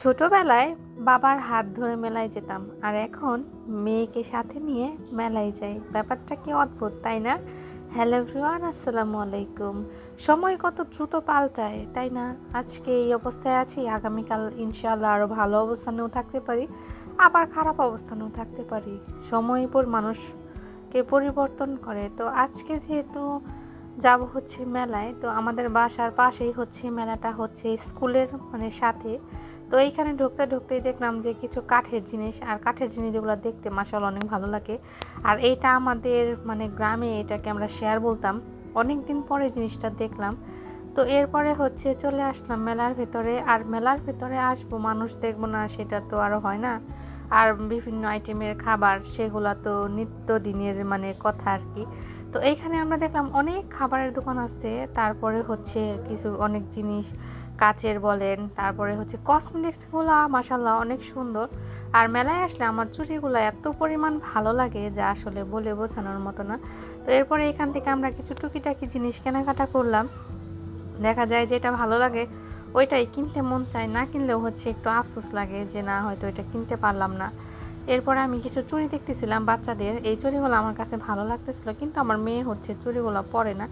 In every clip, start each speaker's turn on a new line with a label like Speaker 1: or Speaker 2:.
Speaker 1: ছোটবেলায় বাবার হাত ধরে মেলায় যেতাম, আর এখন মেয়েকে সাথে নিয়ে মেলায় যাই। ব্যাপারটা কি অদ্ভুত, তাই না? হ্যালো এভরিওয়ান, আসসালামু আলাইকুম। সময় কত দ্রুত পাল্টায়, তাই না? আজকে এই অবস্থায় আছি, আগামীকাল ইনশাআল্লাহ আরও ভালো অবস্থানেও থাকতে পারি, আবার খারাপ অবস্থানেও থাকতে পারি। সময়ের পর মানুষকে পরিবর্তন করে। তো আজকে যেহেতু যাব হচ্ছে মেলায়, তো আমাদের বাসার পাশেই হচ্ছে মেলাটা, হচ্ছে স্কুলের সাথে। তো এইখানে ঢুকতে ঢুকতেই দেখলাম যে কিছু কাঠের জিনিস, আর কাঠের জিনিসগুলো দেখতে মাশাআল্লাহ অনেক ভালো লাগে। আর এইটা আমাদের গ্রামে এটাকে আমরা শেয়ার বলতাম। অনেক দিন পরে জিনিসটা দেখলাম। তো এরপরে হচ্ছে চলে আসলাম মেলার ভেতরে। আর মেলার ভেতরে আসবো, মানুষ দেখবো না সেটা তো আরও হয় না। আর বিভিন্ন আইটেমের খাবার, সেগুলো তো নিত্যদিনের কথা আর কি। তো এইখানে আমরা দেখলাম অনেক খাবারের দোকান আছে, তারপরে হচ্ছে কিছু অনেক জিনিস কাচের বলেন, তারপরে হচ্ছে কসমেটিক্সগুলো মাশাআল্লাহ অনেক সুন্দর। আর মেলায় আসলে আমার চুড়িগুলো এত পরিমাণ ভালো লাগে যা আসলে বলে বোঝানোর মতো না। তো এরপরে এখান থেকে আমরা কিছু টুকিটাকি জিনিস কেনাকাটা করলাম। দেখা যায় যেটা ভালো লাগে ওইটাই কিনতে মন চায়, না কিনলেও হচ্ছে একটু আফসোস লাগে যে না, হয়তো এটা কিনতে পারলাম না। এরপরে আমি কিছু চুড়ি দেখতেছিলাম বাচ্চাদের। এই চুড়িগুলো আমার কাছে ভালো লাগতেছিল, কিন্তু আমার মেয়ে হচ্ছে চুড়িগুলো পরে না।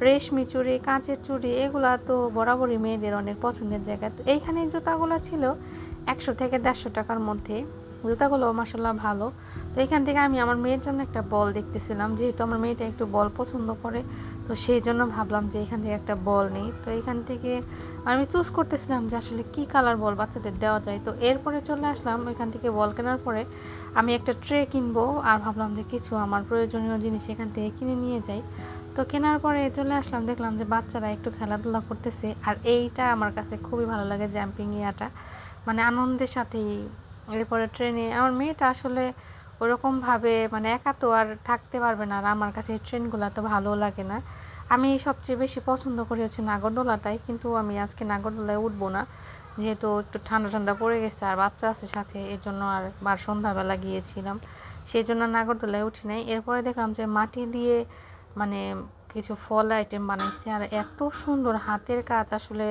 Speaker 1: রেশমি চুড়ি, কাঁচের চুড়ি, এগুলা তো বরাবরই মেয়েদের অনেক পছন্দের জায়গা। তো এইখানে জুতাগুলো ছিল 100 থেকে 150 টাকার মধ্যে। জুতাগুলো মাসাল্লাহ ভালো। তো এখান থেকে আমি আমার মেয়ের জন্য একটা বল দেখতেছিলাম, যেহেতু আমার মেয়েটা একটু বল পছন্দ করে, তো সেই জন্য ভাবলাম যে এখান থেকে একটা বল নেই। তো এখান থেকে আমি চুজ করতেছিলাম যে আসলে কী কালার বল বাচ্চাদের দেওয়া যায়। তো এরপরে চলে আসলাম এখান থেকে বল কেনার পরে আমি একটা ট্রে কিনবো, আর ভাবলাম যে কিছু আমার প্রয়োজনীয় জিনিস এখান থেকে কিনে নিয়ে যাই। তো কেনার পরে চলে আসলাম, দেখলাম যে বাচ্চারা একটু খেলাধুলা করতেছে। আর এইটা আমার কাছে খুবই ভালো লাগে, জাম্পিং ইয়াটা, আনন্দের সাথেই। এরপরে ট্রেনে আমার মেয়েটা আসলে ওরকমভাবে একা তো আর থাকতে পারবে না, আর আমার কাছে এই ট্রেনগুলো তো ভালো লাগে না। আমি সবচেয়ে বেশি পছন্দ করি হচ্ছে নাগরদোলাটাই, কিন্তু আমি আজকে নাগরদোলায় উঠবো না, যেহেতু একটু ঠান্ডা ঠান্ডা পড়ে গেছে আর বাচ্চা আছে সাথে, এর জন্য আর বার সন্ধ্যাবেলা গিয়েছিলাম, সেই জন্য নাগরদোলায় উঠি নাই। এরপরে দেখলাম যে মাটি দিয়ে মানে কিছু ফল আইটেম বানাইছে, আর এত সুন্দর হাতের কাজ, আসলে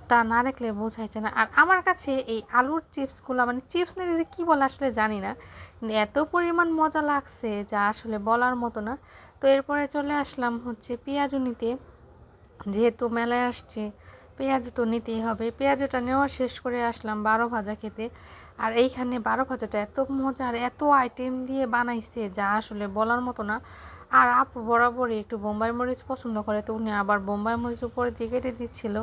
Speaker 1: তা না দেখলে বোঝাইছে না। আর আমার কাছে এই আলুর চিপসগুলো, চিপস না এটা কী বলে আসলে জানি না, কিন্তু এত পরিমাণ মজা লাগছে যা আসলে বলার মতো না। তো এরপরে চলে আসলাম হচ্ছে পেঁয়াজু নিতে, যেহেতু মেলায় আসছে পেঁয়াজু তো নিতেই হবে। পেঁয়াজুটা নেওয়া শেষ করে আসলাম 12 ভাজা খেতে। আর এইখানে 12 ভাজাটা এত মজা, আর এত আইটেম দিয়ে বানাইছে যা আসলে বলার মতো না। আর আপু বরাবরই একটু বোম্বাই মরিচ পছন্দ করে, তো উনি আবার বোম্বাই মরিচ উপরে দিয়ে কেটে দিচ্ছিল।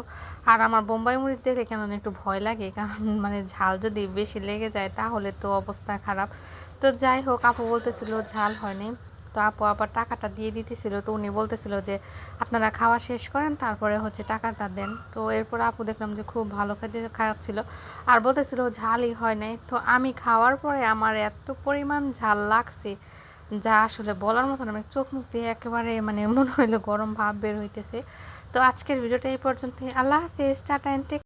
Speaker 1: আর আমার বোম্বাই মরিচ দেখলে কেন একটু ভয় লাগে, কারণ ঝাল যদি বেশি লেগে যায় তাহলে তো অবস্থা খারাপ। তো যাই হোক, আপু বলতেছিল ঝাল হয়নি। তো আপু আবার টাকাটা দিয়ে দিতেছিল, তো উনি বলতেছিল যে আপনারা খাওয়া শেষ করেন তারপরে হচ্ছে টাকাটা দেন। তো এরপর আপু দেখলাম যে খুব ভালো খেতে খাওয়াচ্ছিল, আর বলতেছিল ঝালই হয় নাই। তো আমি খাওয়ার পরে আমার এত পরিমাণ ঝাল লাগছে যা আসলে বলার মতো না, চোখ মুখ দিয়ে একেবারে মনে হইলো গরম ভাব বের হইতেছে। তো আজকের ভিডিওটা এই পর্যন্তই। আল্লাহ হাফেজ, টাটা এন্ড টেক।